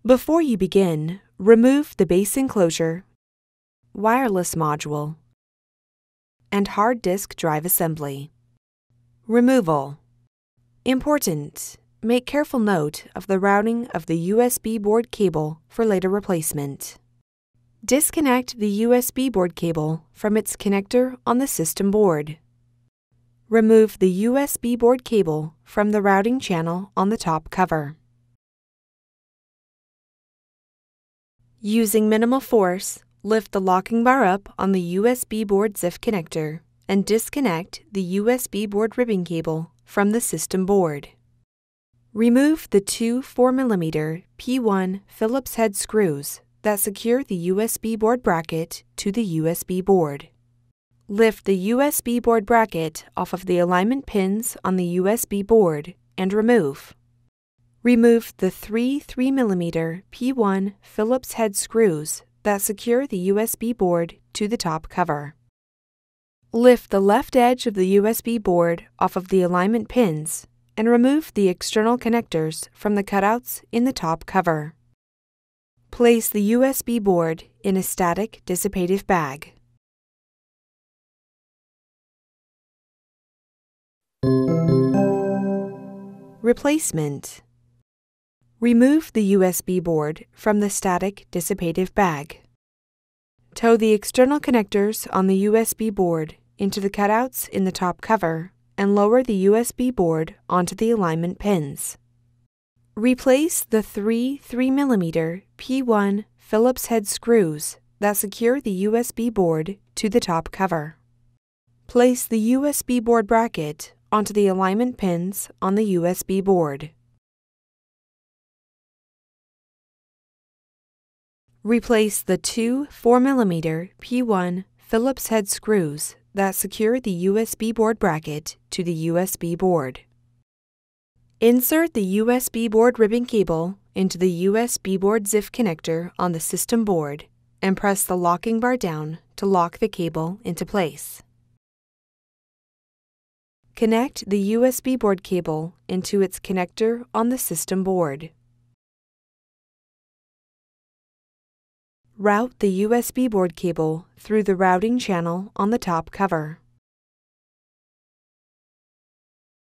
Before you begin, remove the base enclosure, wireless module, and hard disk drive assembly. Removal. Important: make careful note of the routing of the USB board cable for later replacement. Disconnect the USB board cable from its connector on the system board. Remove the USB board cable from the routing channel on the top cover. Using minimal force, lift the locking bar up on the USB board ZIF connector and disconnect the USB board ribbon cable from the system board. Remove the two 4mm P1 Phillips head screws that secure the USB board bracket to the USB board. Lift the USB board bracket off of the alignment pins on the USB board and remove. Remove the three 3mm P1 Phillips head screws that secure the USB board to the top cover. Lift the left edge of the USB board off of the alignment pins and remove the external connectors from the cutouts in the top cover. Place the USB board in a static dissipative bag. Replacement. Remove the USB board from the static dissipative bag. Tow the external connectors on the USB board into the cutouts in the top cover and lower the USB board onto the alignment pins. Replace the three 3mm P1 Phillips head screws that secure the USB board to the top cover. Place the USB board bracket onto the alignment pins on the USB board. Replace the two 4mm P1 Phillips head screws that secure the USB board bracket to the USB board. Insert the USB board ribbon cable into the USB board ZIF connector on the system board and press the locking bar down to lock the cable into place. Connect the USB board cable into its connector on the system board. Route the USB board cable through the routing channel on the top cover.